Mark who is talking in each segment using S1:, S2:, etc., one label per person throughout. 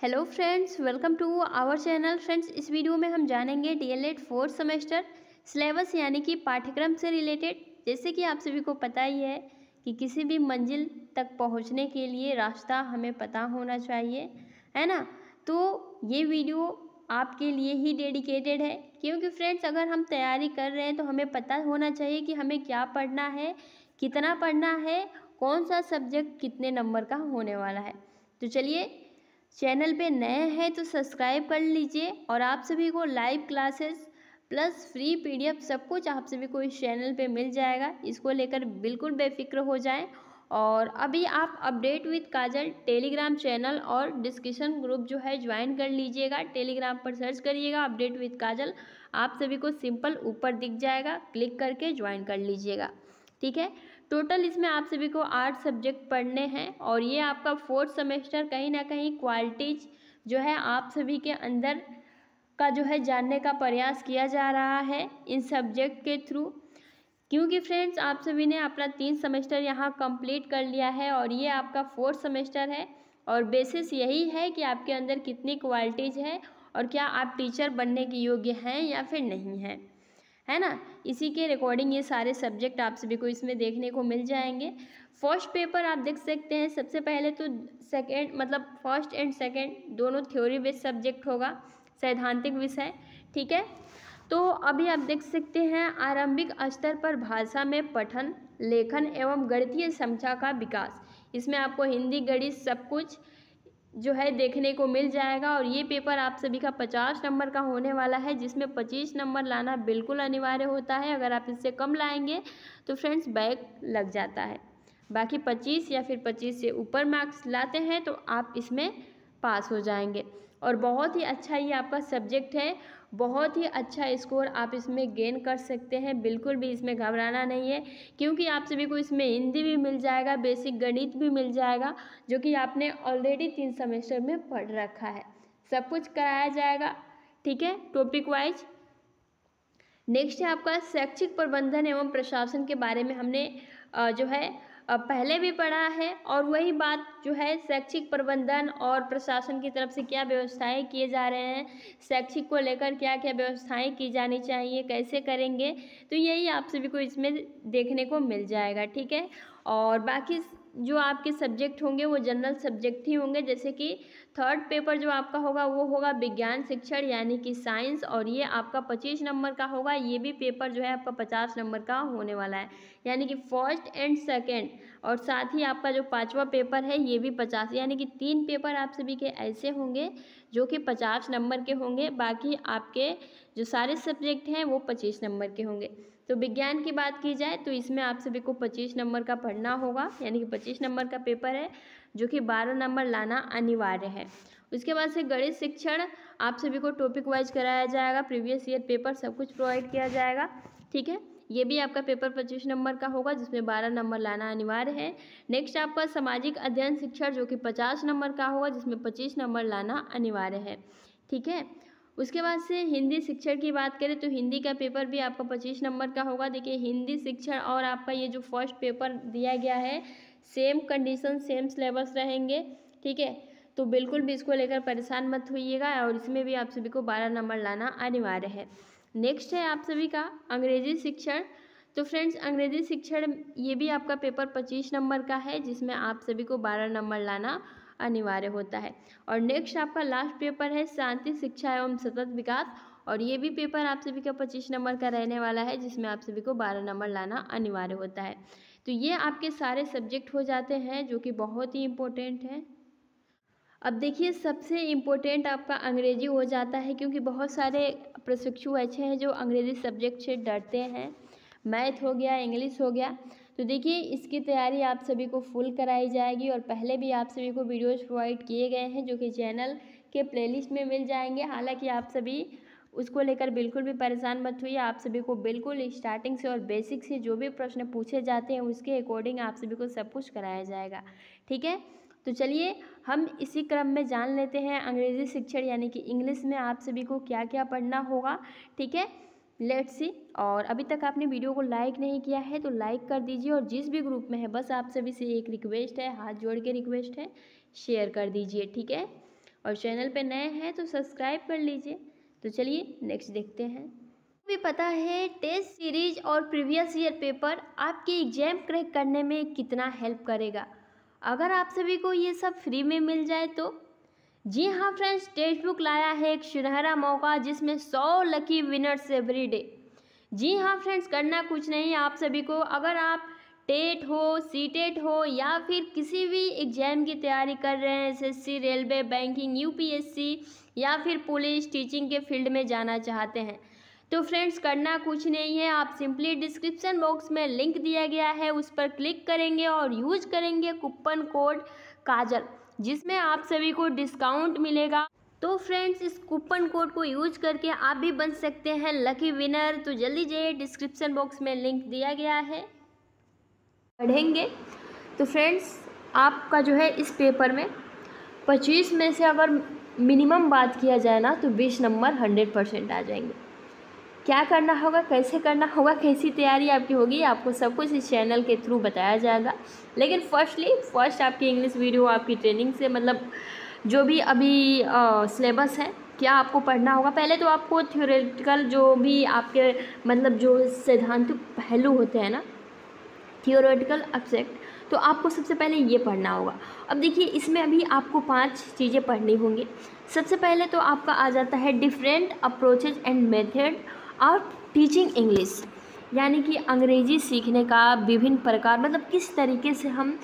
S1: Hello friends, welcome to our channel. Friends, इस video में हम जानेंगे डीएलएड फोर्थ सेमेस्टर सिलेबस यानी कि पाठ्यक्रम से रिलेटेड। जैसे कि आप सभी को पता ही है कि किसी भी मंजिल तक पहुंचने के लिए रास्ता हमें पता होना चाहिए, है ना। तो ये वीडियो आपके लिए ही डेडिकेटेड है, क्योंकि फ्रेंड्स अगर हम तैयारी कर रहे हैं तो हमें पता होना चाहिए कि हमें क्या पढ़ना है, कितना पढ़ना है, कौन सा सब्जेक्ट कितने नंबर का होने वाला है। तो चलिए, चैनल पे नए हैं तो सब्सक्राइब कर लीजिए और आप सभी को live classes plus free PDF सब कुछ आप सभी को इस चैनल पे मिल जाएगा। इसको लेकर बिल्कुल बेफिक्र हो जाएं। और अभी आप update with Kajal Telegram channel और डिस्कशन ग्रुप जो है ज्वाइन कर लीजिएगा। टेलीग्राम पर सर्च करिएगा अपडेट विद काजल, आप सभी को सिंपल ऊपर दिख जाएगा, क्लिक करके ज्वाइन कर लीजिएगा। ठीक है। टोटल इसमें आप सभी को 8 सब्जेक्ट पढ़ने हैं और ये आपका फोर्थ सेमेस्टर कहीं ना कहीं क्वालिटीज जो है आप सभी के अंदर का जो है जानने का प्रयास किया जा रहा है इन सब्जेक्ट के थ्रू। क्योंकि फ्रेंड्स आप सभी ने अपना 3 सेमेस्टर यहाँ कंप्लीट कर लिया है और ये आपका फोर्थ सेमेस्टर है और बेसिस यही है कि आपके अंदर कितनी क्वालिटीज है और क्या आप टीचर बनने के योग्य हैं या फिर नहीं हैं, है ना। इसी के रिकॉर्डिंग ये सारे सब्जेक्ट आप सभी को इसमें देखने को मिल जाएंगे। फर्स्ट पेपर आप देख सकते हैं। सबसे पहले तो सेकेंड मतलब फर्स्ट एंड सेकेंड दोनों थ्योरी बेस्ड सब्जेक्ट होगा, सैद्धांतिक विषय। ठीक है। तो अभी आप देख सकते हैं आरंभिक स्तर पर भाषा में पठन, लेखन एवं गणितीय क्षमता का विकास। इसमें आपको हिंदी, गणित सब कुछ जो है देखने को मिल जाएगा और ये पेपर आप सभी का 50 नंबर का होने वाला है, जिसमें 25 नंबर लाना बिल्कुल अनिवार्य होता है। अगर आप इससे कम लाएंगे तो फ्रेंड्स बैक लग जाता है। बाकी 25 या फिर 25 से ऊपर मार्क्स लाते हैं तो आप इसमें पास हो जाएंगे और बहुत ही अच्छा ये आपका सब्जेक्ट है। बहुत ही अच्छा स्कोर आप इसमें गेन कर सकते हैं, बिल्कुल भी इसमें घबराना नहीं है, क्योंकि आप सभी को इसमें हिंदी भी मिल जाएगा, बेसिक गणित भी मिल जाएगा, जो कि आपने ऑलरेडी 3 सेमेस्टर में पढ़ रखा है। सब कुछ कराया जाएगा, ठीक है, टॉपिक वाइज। नेक्स्ट है आपका शैक्षिक प्रबंधन एवं प्रशासन के बारे में हमने जो है पहले भी पढ़ा है और वही बात जो है शैक्षिक प्रबंधन और प्रशासन की तरफ से क्या व्यवस्थाएं किए जा रहे हैं, शैक्षिक को लेकर क्या क्या व्यवस्थाएं की जानी चाहिए, कैसे करेंगे, तो यही आप सभी को इसमें देखने को मिल जाएगा। ठीक है। और बाकी जो आपके सब्जेक्ट होंगे वो जनरल सब्जेक्ट ही होंगे। जैसे कि थर्ड पेपर जो आपका होगा वो होगा विज्ञान शिक्षण यानी कि साइंस, और ये आपका 25 नंबर का होगा। ये भी पेपर जो है आपका 50 नंबर का होने वाला है, यानी कि फर्स्ट एंड सेकेंड। और साथ ही आपका जो 5वां पेपर है ये भी 50, यानी कि 3 पेपर आप सभी के ऐसे होंगे जो कि 50 नंबर के होंगे। बाकी आपके जो सारे सब्जेक्ट हैं वो 25 नंबर के होंगे। तो विज्ञान की बात की जाए तो इसमें आप सभी को 25 नंबर का पढ़ना होगा, यानी कि 25 नंबर का पेपर है जो कि 12 नंबर लाना अनिवार्य है। उसके बाद से गणित शिक्षण आप सभी को टॉपिक वाइज कराया जाएगा, प्रीवियस ईयर पेपर सब कुछ प्रोवाइड किया जाएगा। ठीक है। ये भी आपका पेपर 25 नंबर का होगा, जिसमें 12 नंबर लाना अनिवार्य है। नेक्स्ट आपका सामाजिक अध्ययन शिक्षण जो कि 50 नंबर का होगा, जिसमें 25 नंबर लाना अनिवार्य है। ठीक है। उसके बाद से हिंदी शिक्षण की बात करें तो हिंदी का पेपर भी आपका 25 नंबर का होगा। देखिए, हिंदी शिक्षण और आपका ये जो फर्स्ट पेपर दिया गया है सेम कंडीशन सेम सिलेबस रहेंगे। ठीक है। तो बिल्कुल भी इसको लेकर परेशान मत होइएगा और इसमें भी आप सभी को 12 नंबर लाना अनिवार्य है। नेक्स्ट है आप सभी का अंग्रेजी शिक्षण। तो फ्रेंड्स अंग्रेजी शिक्षण ये भी आपका पेपर 25 नंबर का है, जिसमें आप सभी को 12 नंबर लाना अनिवार्य होता है। और नेक्स्ट आपका लास्ट पेपर है शांति शिक्षा एवं सतत विकास, और ये भी पेपर आप सभी का 25 नंबर का रहने वाला है, जिसमें आप सभी को 12 नंबर लाना अनिवार्य होता है। तो ये आपके सारे सब्जेक्ट हो जाते हैं जो कि बहुत ही इम्पोर्टेंट है। अब देखिए, सबसे इम्पोर्टेंट आपका अंग्रेजी हो जाता है, क्योंकि बहुत सारे प्रशिक्षु ऐसे हैं जो अंग्रेजी सब्जेक्ट से डरते हैं। मैथ हो गया, इंग्लिश हो गया। तो देखिए, इसकी तैयारी आप सभी को फुल कराई जाएगी और पहले भी आप सभी को वीडियोज़ प्रोवाइड किए गए हैं जो कि चैनल के प्लेलिस्ट में मिल जाएंगे। हालांकि आप सभी उसको लेकर बिल्कुल भी परेशान मत होइए। आप सभी को बिल्कुल स्टार्टिंग से और बेसिक से जो भी प्रश्न पूछे जाते हैं उसके अकॉर्डिंग आप सभी को सब कुछ कराया जाएगा। ठीक है। तो चलिए हम इसी क्रम में जान लेते हैं अंग्रेजी शिक्षण यानी कि इंग्लिश में आप सभी को क्या क्या पढ़ना होगा। ठीक है, लेट्स सी। और अभी तक आपने वीडियो को लाइक नहीं किया है तो लाइक कर दीजिए, और जिस भी ग्रुप में है बस आप सभी से एक रिक्वेस्ट है, हाथ जोड़ के रिक्वेस्ट है, शेयर कर दीजिए। ठीक है। और चैनल पे नए हैं तो सब्सक्राइब कर लीजिए। तो चलिए नेक्स्ट देखते हैं। भी पता है टेस्ट सीरीज और प्रीवियस ईयर पेपर आपके एग्जाम क्रैक करने में कितना हेल्प करेगा। अगर आप सभी को ये सब फ्री में मिल जाए तो जी हाँ फ्रेंड्स, टेक्स्ट बुक लाया है एक सुनहरा मौका जिसमें 100 लकी विनर्स एवरी डे। जी हाँ फ्रेंड्स, करना कुछ नहीं आप सभी को। अगर आप टेट हो, सीटेट हो या फिर किसी भी एग्जाम की तैयारी कर रहे हैं, एसएससी, रेलवे, बैंकिंग, यूपीएससी या फिर पुलिस, टीचिंग के फील्ड में जाना चाहते हैं, तो फ्रेंड्स करना कुछ नहीं है। आप सिंपली डिस्क्रिप्शन बॉक्स में लिंक दिया गया है, उस पर क्लिक करेंगे और यूज करेंगे कूपन कोड काजल, जिसमें आप सभी को डिस्काउंट मिलेगा। तो फ्रेंड्स इस कूपन कोड को यूज करके आप भी बन सकते हैं लकी विनर। तो जल्दी जाइए, डिस्क्रिप्शन बॉक्स में लिंक दिया गया है, पढ़ेंगे। तो फ्रेंड्स आपका जो है इस पेपर में 25 में से अगर मिनिमम बात किया जाए ना तो 20 नंबर 100% आ जाएंगे। क्या करना होगा, कैसे करना होगा, कैसी तैयारी आपकी होगी, आपको सब कुछ इस चैनल के थ्रू बताया जाएगा। लेकिन फर्स्ट आपकी इंग्लिश वीडियो आपकी ट्रेनिंग से मतलब जो भी अभी सिलेबस है क्या आपको पढ़ना होगा। पहले तो आपको थ्योरेटिकल जो भी आपके मतलब जो सिद्धांत पहलू होते हैं ना, थियोरेटिकल एस्पेक्ट, तो आपको सबसे पहले ये पढ़ना होगा। अब देखिए इसमें अभी आपको 5 चीज़ें पढ़नी होंगी। सबसे पहले तो आपका आ जाता है डिफरेंट अप्रोचेज एंड मेथड और टीचिंग इंग्लिश, यानी कि अंग्रेजी सीखने का विभिन्न प्रकार, मतलब किस तरीके से हम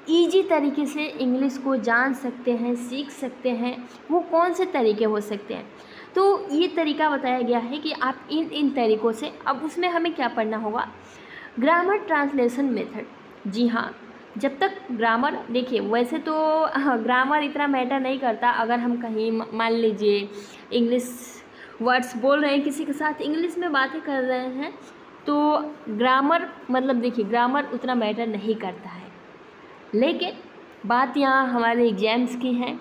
S1: ईजी तरीके से इंग्लिश को जान सकते हैं, सीख सकते हैं, वो कौन से तरीके हो सकते हैं। तो ये तरीका बताया गया है कि आप इन तरीक़ों से। अब उसमें हमें क्या पढ़ना होगा, ग्रामर ट्रांसलेशन मेथड। जी हाँ, जब तक ग्रामर, देखिए वैसे तो ग्रामर इतना मैटर नहीं करता। अगर हम कहीं मान लीजिए इंग्लिश वर्ड्स बोल रहे हैं, किसी के साथ इंग्लिश में बातें कर रहे हैं, तो ग्रामर मतलब देखिए ग्रामर उतना मैटर नहीं करता है। लेकिन बात यहाँ हमारे एग्जाम्स की है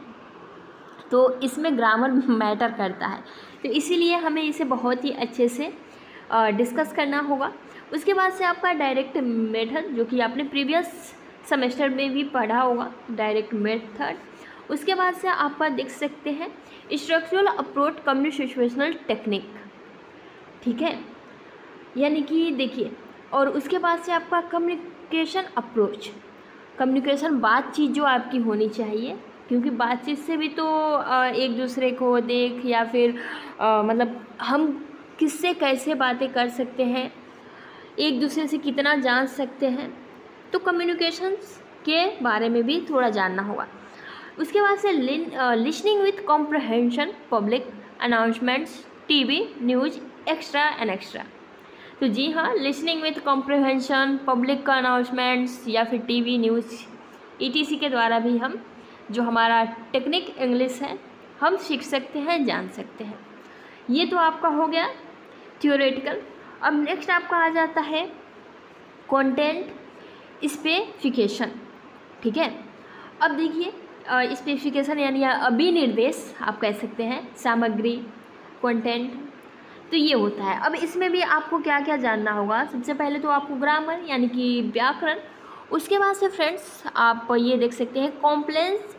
S1: तो इसमें ग्रामर मैटर करता है, तो इसीलिए हमें इसे बहुत ही अच्छे से डिस्कस करना होगा। उसके बाद से आपका डायरेक्ट मेथड, जो कि आपने प्रीवियस सेमेस्टर में भी पढ़ा होगा, डायरेक्ट मेथड। उसके बाद से आपका देख सकते हैं स्ट्रक्चरल अप्रोच कम्युनिकेशनल टेक्निक, ठीक है, यानी कि देखिए। और उसके बाद से आपका कम्युनिकेशन अप्रोच, कम्युनिकेशन बातचीत जो आपकी होनी चाहिए, क्योंकि बातचीत से भी तो एक दूसरे को देख या फिर मतलब हम किससे कैसे बातें कर सकते हैं, एक दूसरे से कितना जान सकते हैं, तो कम्युनिकेशंस के बारे में भी थोड़ा जानना होगा। उसके बाद से listening with comprehension, public announcements, TV news, extra and extra. तो जी हाँ, लिसनिंग विथ कॉम्प्रहेंशन, पब्लिक का अनाउंसमेंट्स या फिर टीवी न्यूज़ ईटीसी के द्वारा भी हम जो हमारा टेक्निक इंग्लिश है हम सीख सकते हैं, जान सकते हैं। ये तो आपका हो गया थियोरेटिकल। अब नेक्स्ट आपका आ जाता है कंटेंट स्पेसिफिकेशन, ठीक है। अब देखिए स्पेसिफिकेशन यानी अभिनिर्देश आप कह सकते हैं, सामग्री, कंटेंट, तो ये होता है। अब इसमें भी आपको क्या क्या जानना होगा, सबसे पहले तो आपको ग्रामर यानी कि व्याकरण। उसके बाद से फ्रेंड्स आप ये देख सकते हैं कॉम्प्लेक्स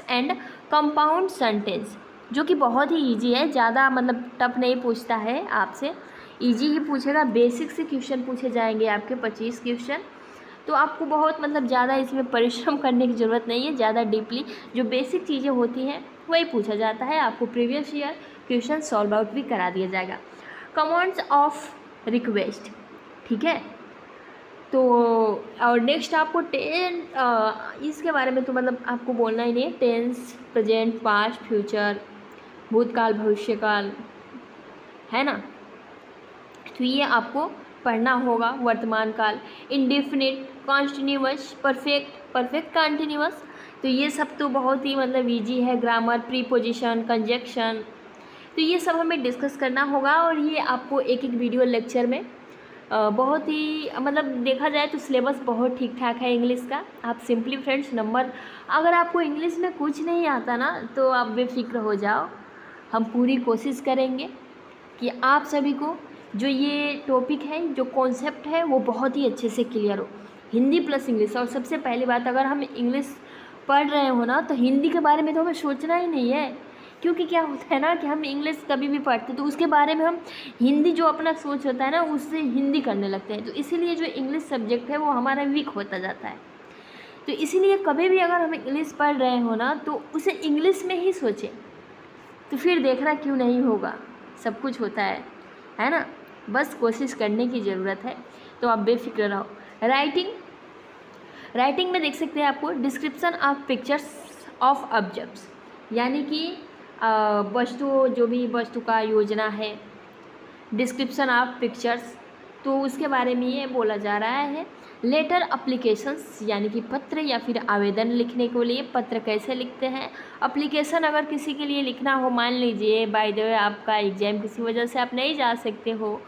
S1: एंड कंपाउंड सेंटेंस, जो कि बहुत ही इजी है, ज़्यादा मतलब टफ नहीं पूछता है आपसे, इजी ही पूछेगा। बेसिक से क्वेश्चन पूछे जाएंगे आपके 25 क्वेश्चन, तो आपको बहुत मतलब ज़्यादा इसमें परिश्रम करने की ज़रूरत नहीं है। ज़्यादा डीपली जो बेसिक चीज़ें होती हैं वही पूछा जाता है। आपको previous year question solve out भी करा दिया जाएगा। कमांड्स ऑफ रिक्वेस्ट, ठीक है। तो और नेक्स्ट आपको इसके बारे में तो मतलब आपको बोलना ही नहीं है, टेंस, प्रेजेंट, पास्ट, फ्यूचर, भूतकाल, भविष्यकाल, है ना। तो ये आपको पढ़ना होगा। वर्तमान काल, इंडेफिनिट, कॉन्टिन्यूअस, परफेक्ट कॉन्टिन्यूअस, तो ये सब तो बहुत ही मतलब इजी है। ग्रामर, प्रीपोजिशन, कंजक्शन, तो ये सब हमें डिस्कस करना होगा। और ये आपको एक एक वीडियो लेक्चर में बहुत ही मतलब देखा जाए तो सिलेबस बहुत ठीक ठाक है इंग्लिश का। आप सिंपली फ्रेंड्स नंबर, अगर आपको इंग्लिश में कुछ नहीं आता ना तो आप बेफिक्र हो जाओ, हम पूरी कोशिश करेंगे कि आप सभी को जो ये टॉपिक है, जो कॉन्सेप्ट है, वो बहुत ही अच्छे से क्लियर हो, हिंदी प्लस इंग्लिश। और सबसे पहली बात, अगर हम इंग्लिश पढ़ रहे हो ना तो हिंदी के बारे में तो हमें सोचना ही नहीं है, क्योंकि क्या होता है ना कि हम इंग्लिश कभी भी पढ़ते तो उसके बारे में हम हिंदी जो अपना सोच होता है ना उससे हिंदी करने लगते हैं, तो इसीलिए जो इंग्लिश सब्जेक्ट है वो हमारा वीक होता जाता है। तो इसीलिए कभी भी अगर हम इंग्लिश पढ़ रहे हो ना तो उसे इंग्लिश में ही सोचें, तो फिर देखना क्यों नहीं होगा, सब कुछ होता है ना। बस कोशिश करने की ज़रूरत है, तो आप बेफिक्र रहो। राइटिंग में देख सकते हैं आपको description of pictures of objects, यानी कि वस्तु, जो भी वस्तु का योजना है, डिस्क्रिप्शन ऑफ पिक्चर्स, तो उसके बारे में ये बोला जा रहा है। लेटर अप्लीकेशंस, यानी कि पत्र या फिर आवेदन लिखने के लिए पत्र कैसे लिखते हैं। अप्लीकेशन अगर किसी के लिए लिखना हो, मान लीजिए बाय द वे आपका एग्ज़ाम किसी वजह से आप नहीं जा सकते हो,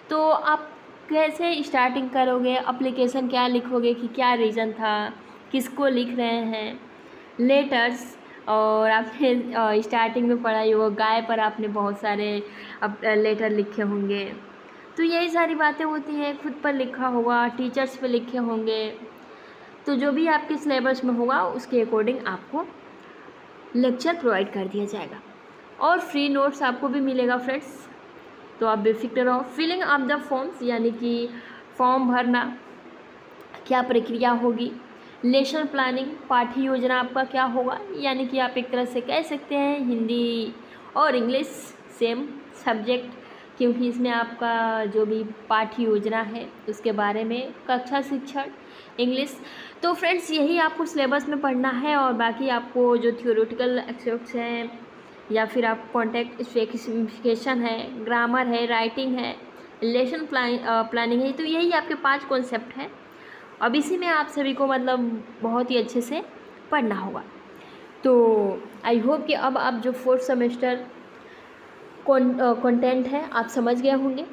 S1: तो आप कैसे स्टार्टिंग करोगे, अप्लीकेशन क्या लिखोगे कि क्या रीज़न था, किसको लिख रहे हैं। लेटर्स, और आपने स्टार्टिंग में पढ़ा ही वो गाय पर आपने बहुत सारे लेटर लिखे होंगे, तो यही सारी बातें होती हैं। खुद पर लिखा होगा, टीचर्स पे लिखे होंगे, तो जो भी आपके सिलेबस में होगा उसके अकॉर्डिंग आपको लेक्चर प्रोवाइड कर दिया जाएगा, और फ्री नोट्स आपको भी मिलेगा फ्रेंड्स, तो आप बेफिक्र रहो। फिलिंग ऑफ द फॉर्म्स, यानी कि फॉर्म भरना, क्या प्रक्रिया होगी। लेसन प्लानिंग, पाठ्य योजना आपका क्या होगा, यानी कि आप एक तरह से कह सकते हैं हिंदी और इंग्लिश सेम सब्जेक्ट, क्योंकि इसमें आपका जो भी पाठ्य योजना है उसके बारे में कक्षा शिक्षण इंग्लिश। तो फ्रेंड्स यही आपको सिलेबस में पढ़ना है, और बाकी आपको जो थियोरेटिकल एस्पेक्ट्स हैं या फिर आप कॉन्टेक्ट स्पेसिफिकेशन है, ग्रामर है, राइटिंग है, लेसन प्लानिंग है, तो यही आपके 5 कॉन्सेप्ट हैं। अब इसी में आप सभी को मतलब बहुत ही अच्छे से पढ़ना होगा। तो आई होप कि अब आप जो 4th सेमेस्टर कंटेंट है आप समझ गए होंगे।